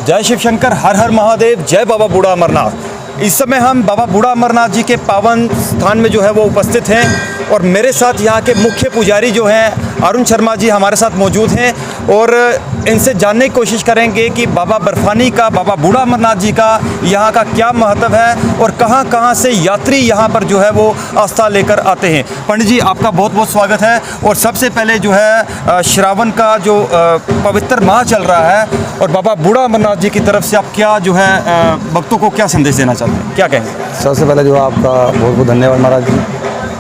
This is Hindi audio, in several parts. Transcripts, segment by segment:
जय शिव शंकर, हर हर महादेव, जय बाबा बूढ़ा अमरनाथ। इस समय हम बाबा बूढ़ा अमरनाथ जी के पावन स्थान में जो है वो उपस्थित हैं और मेरे साथ यहाँ के मुख्य पुजारी जो हैं अरुण शर्मा जी हमारे साथ मौजूद हैं और इनसे जानने की कोशिश करेंगे कि बाबा बर्फानी का, बाबा बूढ़ा अमरनाथ जी का यहाँ का क्या महत्व है और कहाँ कहाँ से यात्री यहाँ पर जो है वो आस्था लेकर आते हैं। पंडित जी, आपका बहुत बहुत स्वागत है। और सबसे पहले जो है श्रावण का जो पवित्र माह चल रहा है और बाबा बूढ़ा अमरनाथ जी की तरफ से आप क्या जो है भक्तों को क्या संदेश देना चाहते हैं, क्या कहेंगे? सबसे पहले जो आपका बहुत बहुत धन्यवाद महाराज जी।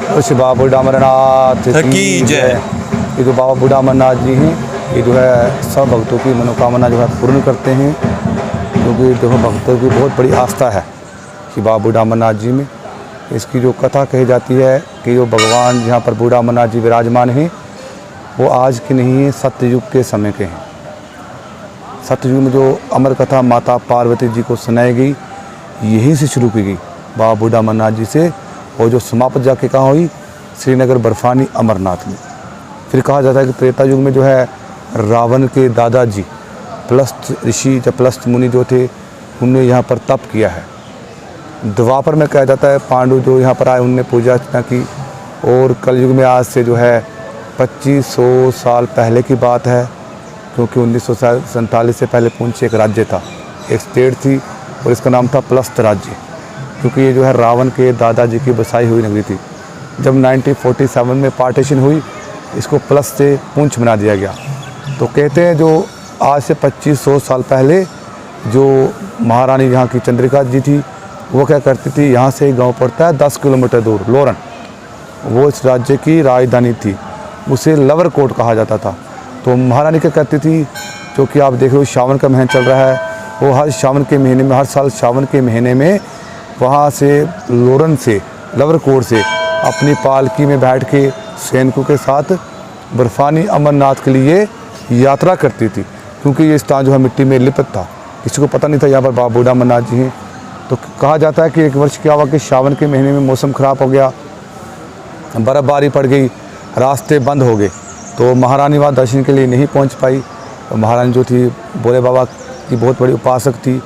और श्री बाबा बूढ़ा अमरनाथ की जय। ये जो बाबा बूढ़ा अमरनाथ जी हैं, ये जो है सब भक्तों की मनोकामना जो है पूर्ण करते हैं, क्योंकि देखो भक्तों की बहुत बड़ी आस्था है कि बाबा बूढ़ा अमरनाथ जी में। इसकी जो कथा कही जाती है कि जो भगवान जहाँ पर बूढ़ा अमरनाथ जी विराजमान हैं वो आज के नहीं है, सत्ययुग के समय के हैं। सत्ययुग में जो अमर कथा माता पार्वती जी को सुनाई गई यहीं से शुरू की गई बाबा बूढ़ा अमरनाथ जी से, और जो समाप्त जाके कहाँ हुई, श्रीनगर बर्फानी अमरनाथ में। फिर कहा जाता है कि त्रेता युग में जो है रावण के दादाजी प्लस्त ऋषि या प्लस्त मुनि जो थे उनने यहाँ पर तप किया है। द्वापर में कहा जाता है पांडु जो यहाँ पर आए उनने पूजा अर्चना की। और कलयुग में आज से जो है 2500 साल पहले की बात है, क्योंकि 1947 से पहले पुंछ एक राज्य था, एक स्टेट थी और इसका नाम था प्लस्त राज्य, क्योंकि ये जो है रावण के दादाजी की बसाई हुई नगरी थी। जब 1947 में पार्टीशन हुई इसको प्लस से पुंछ बना दिया गया। तो कहते हैं जो आज से 2500 साल पहले जो महारानी यहाँ की चंद्रिका जी थी वो क्या करती थी, यहाँ से एक गाँव पड़ता है 10 किलोमीटर दूर लोरन, वो इस राज्य की राजधानी थी, उसे लवर कोट कहा जाता था। तो महारानी क्या करती थी, जो कि आप देख रहे हो सावन का महीना चल रहा है, वो हर सावन के महीने में, हर साल सावन के महीने में वहाँ से लोरन से लवर कोट से अपनी पालकी में बैठ के सैनिकों के साथ बर्फानी अमरनाथ के लिए यात्रा करती थी, क्योंकि ये स्थान जो है मिट्टी में लिपट था, किसी को पता नहीं था यहाँ पर बाबा बूढ़ा अमरनाथ जी हैं। तो कहा जाता है कि एक वर्ष क्या हुआ कि सावन के महीने में मौसम ख़राब हो गया, बर्फ़बारी पड़ गई, रास्ते बंद हो गए, तो महारानी वहाँ दर्शन के लिए नहीं पहुँच पाई। तो महारानी जो थी भोले बाबा की बहुत बड़ी उपासक थी,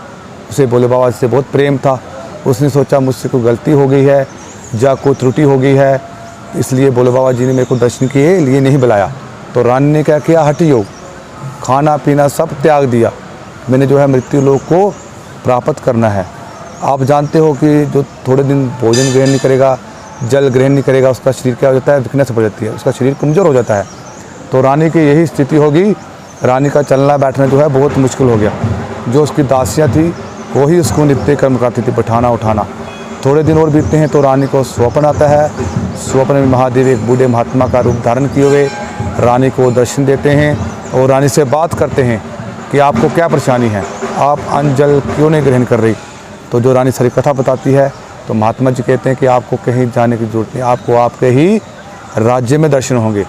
उसे भोले बाबा से बहुत प्रेम था। उसने सोचा मुझसे कोई गलती हो गई है या कोई त्रुटि हो गई है, इसलिए भोले बाबा जी ने मेरे को दर्शन के लिए नहीं बुलाया। तो रानी ने क्या किया, हठ योग, खाना पीना सब त्याग दिया, मैंने जो है मृत्यु लोक को प्राप्त करना है। आप जानते हो कि जो थोड़े दिन भोजन ग्रहण नहीं करेगा, जल ग्रहण नहीं करेगा, उसका शरीर क्या हो जाता है, वीकनेस हो जाती है, उसका शरीर कमज़ोर हो जाता है। तो रानी की यही स्थिति होगी, रानी का चलना बैठना जो है बहुत मुश्किल हो गया। जो उसकी दासियाँ थी वही उसको नित्य कर्म करती थी, बैठाना उठाना। थोड़े दिन और बीतते हैं तो रानी को स्वप्न आता है। स्वप्न में महादेव एक बूढ़े महात्मा का रूप धारण किए हुए रानी को दर्शन देते हैं और रानी से बात करते हैं कि आपको क्या परेशानी है, आप अन्न जल क्यों नहीं ग्रहण कर रही। तो जो रानी सारी कथा बताती है तो महात्मा जी कहते हैं कि आपको कहीं जाने की जरूरत नहीं, आपको आपके ही राज्य में दर्शन होंगे।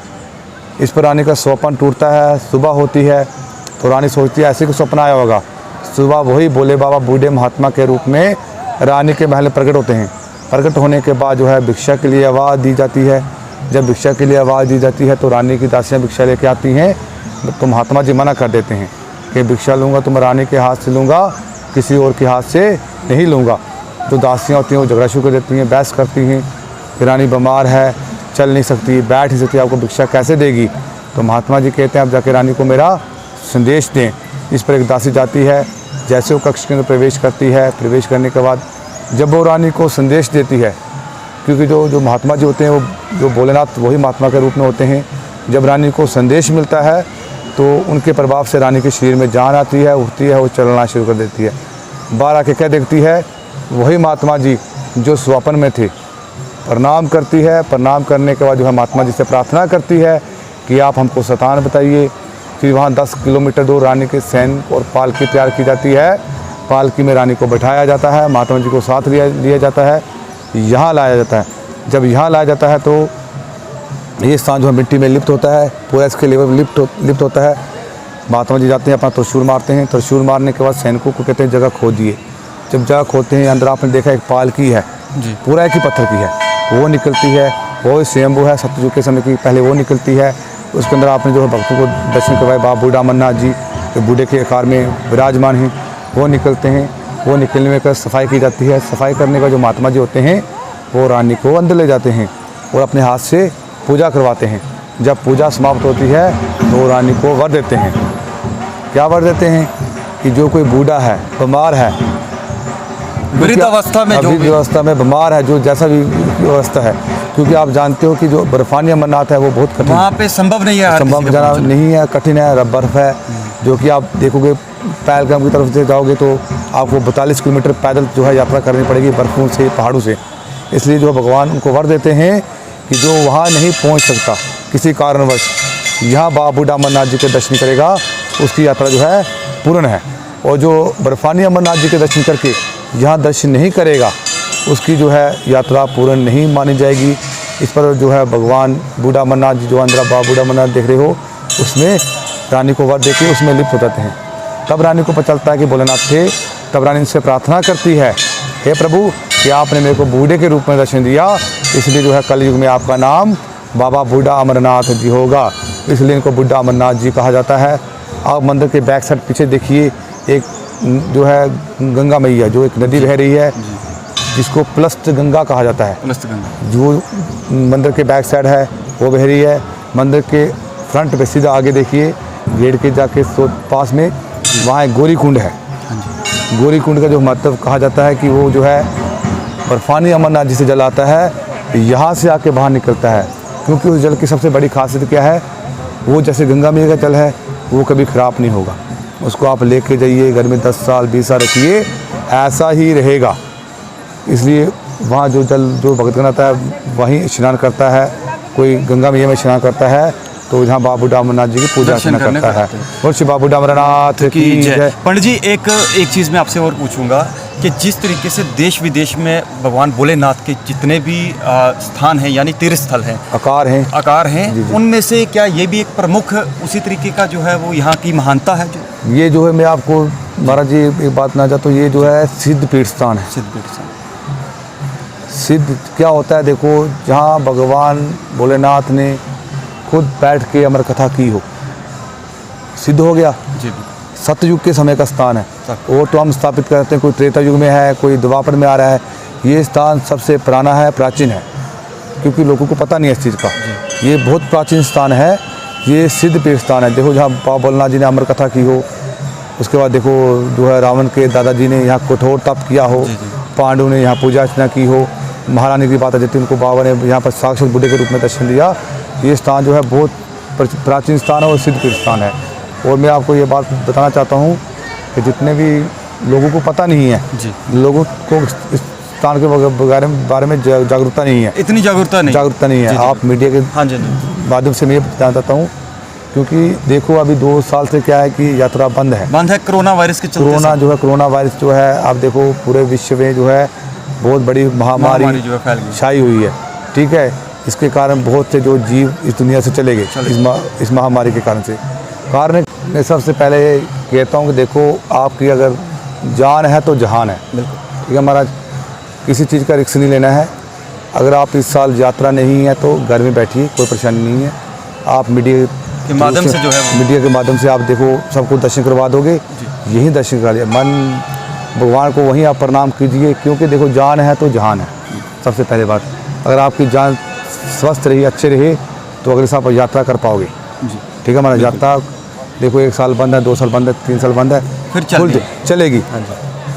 इस पर रानी का स्वप्न टूटता है। सुबह होती है तो रानी सोचती है ऐसे को सपना आया होगा। सुबह वही भोले बाबा बूढ़े महात्मा के रूप में रानी के महल प्रकट होते हैं। प्रकट होने के बाद जो है भिक्षा के लिए आवाज़ दी जाती है। जब भिक्षा के लिए आवाज़ दी जाती है तो रानी की दासियाँ भिक्षा लेके आती हैं, तो महात्मा जी मना कर देते हैं कि भिक्षा लूँगा तो मैं रानी के हाथ से लूँगा, किसी और के हाथ से नहीं लूँगा। जो दासियाँ होती हैं वो झगड़ा शुरू कर देती हैं, बहस करती हैं कि रानी बीमार है, चल नहीं सकती, बैठ नहीं सकती, आपको भिक्षा कैसे देगी। तो महात्मा जी कहते हैं आप जाके रानी को मेरा संदेश दें। इस पर एक दासी जाती है, जैसे वो कक्ष के अंदर प्रवेश करती है, प्रवेश करने के बाद जब वो रानी को संदेश देती है, क्योंकि जो महात्मा जी होते हैं वो जो भोलेनाथ वही महात्मा के रूप में होते हैं, जब रानी को संदेश मिलता है तो उनके प्रभाव से रानी के शरीर में जान आती है, उठती है, वो चलना शुरू कर देती है। बाहर आके क्या देखती है, वही महात्मा जी जो स्वप्न में थे। प्रणाम करती है, प्रणाम करने के बाद जो है महात्मा जी से प्रार्थना करती है कि आप हमको स्थान बताइए। फिर वहाँ 10 किलोमीटर दूर रानी के सैनिक और पालकी तैयार की जाती है। पालकी में रानी को बैठाया जाता है, महात्मा जी को साथ लिया जाता है, यहाँ लाया जाता है। जब यहाँ लाया जाता है तो ये स्थान जो है मिट्टी में लिप्त होता है, पूरा इसके लेवल लिप्त होता है। महात्मा जी जाते हैं, अपना त्रिशूल मारते हैं। त्रिशूल मारने के बाद सैनिकों को कहते हैं जगह खोदिए। जब जगह खोदते हैं, अंदर आपने देखा एक पालकी है जी, पूरा एक ही पत्थर की है, वो निकलती है। वो स्वयंभू है, सतयुग के समय की पहले वो निकलती है। उसके अंदर आपने जो है भक्तों को दर्शन करवाए। बाबा बूढ़ा अमरनाथ जी जो बूढ़े के आकार में विराजमान हैं, वो निकलते हैं। वो निकलने में कर सफाई की जाती है। सफाई करने का जो महात्मा जी होते हैं वो रानी को अंदर ले जाते हैं और अपने हाथ से पूजा करवाते हैं। जब पूजा समाप्त होती है तो रानी को वर देते हैं। क्या वर देते हैं कि जो कोई बूढ़ा है, बीमार है, वृद्ध अवस्था में जो अभी अवस्था में बीमार है, जो जैसा भी अवस्था है, क्योंकि आप जानते हो कि जो बर्फानी अमरनाथ है वो बहुत कठिन, वहाँ पे संभव नहीं है, संभव जाना नहीं है, कठिन है, बर्फ़ है, जो कि आप देखोगे पहलगाम की तरफ से जाओगे तो आपको 42 किलोमीटर पैदल जो है यात्रा करनी पड़ेगी बर्फ़ों से, पहाड़ों से। इसलिए जो भगवान उनको वर देते हैं कि जो वहाँ नहीं पहुँच सकता किसी कारणवश, यहाँ बाबा बूढ़ा अमरनाथ जी के दर्शन करेगा उसकी यात्रा जो है पूर्ण है। और जो बर्फानी अमरनाथ जी के दर्शन करके यहाँ दर्शन नहीं करेगा उसकी जो है यात्रा पूर्ण नहीं मानी जाएगी। इस पर जो है भगवान बूढ़ा अमरनाथ जी, जो अंदर बाबा बूढ़ा अमरनाथ देख रहे हो, उसमें रानी को वर देके उसमें लिप्त हो जाते हैं। तब रानी को पता चलता है कि भोलेनाथ थे। तब रानी से प्रार्थना करती है, हे प्रभु कि आपने मेरे को बूढ़े के रूप में दर्शन दिया, इसलिए जो है कलयुग में आपका नाम बाबा बूढ़ा अमरनाथ जी होगा, इसलिए इनको बूढ़ा अमरनाथ जी कहा जाता है। आप मंदिर के बैक साइड पीछे देखिए, एक जो है गंगा मैया, जो एक नदी बह रही है जिसको प्लस्त गंगा कहा जाता है, जो मंदिर के बैक साइड है वो बह रही है। मंदिर के फ्रंट पे सीधा आगे देखिए, गेट के जाके पास में वहाँ एक गौरी कुंड है। गौरी कुंड का जो महत्व कहा जाता है कि वो जो है बर्फानी अमरनाथ जी से जल आता है, यहाँ से आके बाहर निकलता है, क्योंकि उस जल की सबसे बड़ी खासियत क्या है, वो जैसे गंगा मैया का जल है वो कभी ख़राब नहीं होगा। उसको आप लेके जाइए, घर में 10 साल 20 साल रखिए, ऐसा ही रहेगा। इसलिए वहाँ जो जल जो भगत आता है वहीं स्नान करता है, कोई गंगा मैया में स्नान करता है तो जहाँ बाबा बूढ़ा अमरनाथ जी की पूजा अर्चना करता है। और श्री बाबा बूढ़ा अमरनाथ की जय। पंडित जी, एक चीज़ मैं आपसे और पूछूंगा कि जिस तरीके से देश विदेश में भगवान भोलेनाथ के जितने भी स्थान हैं, यानी तीर्थ स्थल हैं, आकार हैं, उनमें से क्या ये भी एक प्रमुख उसी तरीके का जो है वो यहाँ की महानता है? जो है मैं आपको महाराज जी एक बात ना चाहता हूँ, ये जो है सिद्ध पीठ स्थान है। सिद्ध क्या होता है, देखो जहाँ भगवान भोलेनाथ ने खुद बैठ के अमर कथा की हो, सिद्ध हो गया। सतयुग के समय का स्थान है, वो तो हम स्थापित करते हैं, कोई त्रेता युग में है, कोई द्वापर में आ रहा है। ये स्थान सबसे पुराना है, प्राचीन है, क्योंकि लोगों को पता नहीं है इस चीज़ का। ये बहुत प्राचीन स्थान है, ये सिद्ध पीठ स्थान है। देखो जहाँ बाबा भोलेनाथ जी ने अमर कथा की हो, उसके बाद देखो जो है रावण के दादाजी ने यहाँ कठोर तप किया हो, पांडु ने यहाँ पूजा अर्चना की हो, महारानी की बात आ जाती है, उनको बाबा ने यहाँ पर साक्षात बुढ़े के रूप में दर्शन दिया। ये स्थान जो है बहुत प्राचीन स्थान है और सिद्ध पीठ स्थान है। और मैं आपको ये बात बताना चाहता हूँ कि जितने भी लोगों को पता नहीं है, लोगों को इस स्थान के बारे में जागरूकता नहीं है, इतनी जागरूकता नहीं है। आप मीडिया के माध्यम से मैं बताना चाहता हूँ, क्योंकि देखो अभी 2 साल से क्या है कि यात्रा बंद है कोरोना वायरस के चलते। कोरोना वायरस जो है, आप देखो पूरे विश्व में जो है बहुत बड़ी महामारी जो है छाई हुई है, ठीक है। इसके कारण बहुत से जो जीव इस दुनिया से चले गए इस महामारी के कारण से। कारण मैं सबसे पहले कहता हूँ कि देखो आपकी अगर जान है तो जहान है, ठीक है महाराज। किसी चीज़ का रिस्क नहीं लेना है। अगर आप इस साल यात्रा नहीं है तो घर में बैठिए, कोई परेशानी नहीं है। आप मीडिया के माध्यम से जो है मीडिया के माध्यम से आप देखो सबको दर्शन करवा दोगे, यही दर्शन करा लिया मन भगवान को, वहीं आप प्रणाम कीजिए, क्योंकि देखो जान है तो जहान है। सबसे पहले बात, अगर आपकी जान स्वस्थ रही, अच्छे रहे, तो अगले साल यात्रा कर पाओगे, ठीक है महाराज। यात्रा देखो 1 साल बंद है, 2 साल बंद है, 3 साल बंद है, फिर चलेगी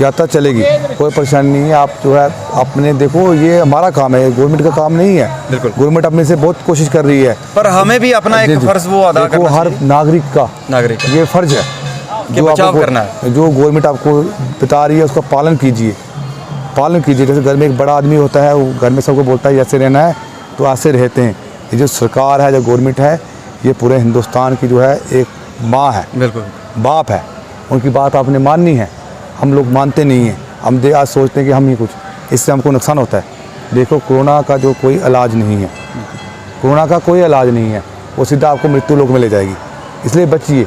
यात्रा चलेगी, कोई परेशानी नहीं है। आप जो है अपने देखो, ये हमारा काम है, गवर्नमेंट का काम नहीं है। गवर्नमेंट अपने से बहुत कोशिश कर रही है, पर हमें भी अपना एक फर्ज वो अदा करना चाहिए। हर नागरिक का ये फर्ज है जो बचाव करना है। जो गवर्नमेंट आपको बता रही है उसका पालन कीजिए। जैसे घर में एक बड़ा आदमी होता है, वो घर में सबको बोलता है ऐसे रहना है, तो ऐसे रहते हैं। ये जो सरकार है, जो गवर्नमेंट है, ये पूरे हिंदुस्तान की जो है एक माँ है, बाप है, उनकी बात आपने माननी है। हम लोग मानते नहीं हैं, हम आज सोचते हैं कि हम ही कुछ, इससे हमको नुकसान होता है। देखो कोरोना का जो कोई इलाज नहीं है, कोरोना का कोई इलाज नहीं है, वो सीधा आपको मृत्यु लोक में ले जाएगी। इसलिए बचिए,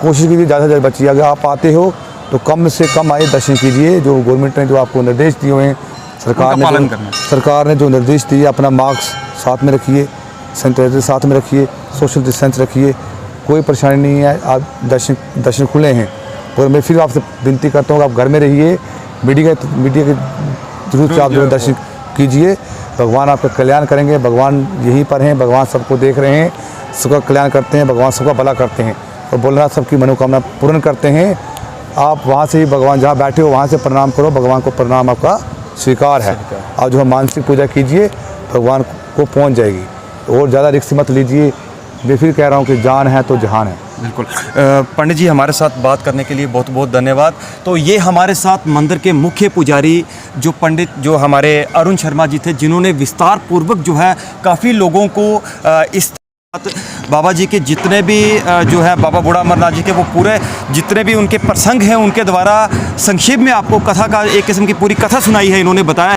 कोशिश कीजिए ज़्यादा से ज़्यादा बचिए। अगर आप आते हो तो कम से कम आइए, दर्शन कीजिए। जो गवर्नमेंट ने जो आपको निर्देश दिए हुए हैं, सरकार ने जो निर्देश दिए, अपना मास्क साथ में रखिए, सैनिटाइजर साथ में रखिए, सोशल डिस्टेंस रखिए, कोई परेशानी नहीं है। आप दर्शन खुले हैं, और मैं फिर आपसे विनती करता हूँ कि आप घर में रहिए, मीडिया के थ्रू से आप जो है दर्शन कीजिए। भगवान आपका कल्याण करेंगे, भगवान यहीं पर हैं, भगवान सबको देख रहे हैं, सबका कल्याण करते हैं, भगवान सबका भला करते हैं और भोलेनाथ सबकी मनोकामना पूर्ण करते हैं। आप वहाँ से ही भगवान जहाँ बैठे हो वहाँ से प्रणाम करो, भगवान को प्रणाम आपका स्वीकार है। आप जो है मानसिक पूजा कीजिए, भगवान को पहुँच जाएगी। और ज़्यादा रिस्क मत लीजिए, मैं फिर कह रहा हूँ कि जान है तो जहान है। बिल्कुल। पंडित जी हमारे साथ बात करने के लिए बहुत बहुत धन्यवाद। तो ये हमारे साथ मंदिर के मुख्य पुजारी जो हमारे अरुण शर्मा जी थे, जिन्होंने विस्तार पूर्वक जो है काफ़ी लोगों को इस बाबा जी के जितने भी जो है बाबा बूढ़ा अमरनाथ जी के वो पूरे जितने भी उनके प्रसंग हैं उनके द्वारा संक्षेप में आपको कथा का एक किस्म की पूरी कथा सुनाई है, इन्होंने बताया।